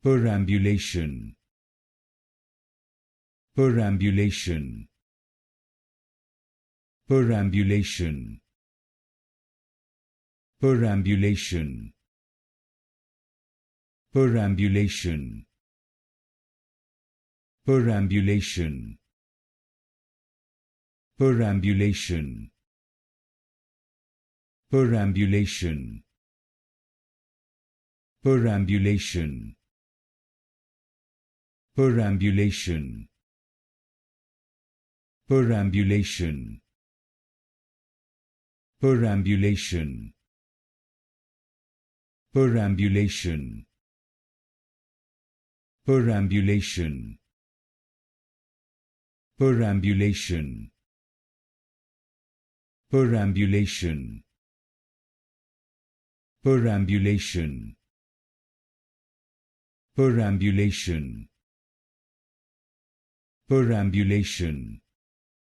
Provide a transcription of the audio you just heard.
Perambulation. Perambulation. Perambulation. Perambulation. Perambulation. Perambulation. Perambulation. Perambulation. Perambulation. Perambulation. Perambulation. Perambulation. Perambulation. Perambulation. Perambulation. Perambulation. Perambulation. Perambulation. Perambulation.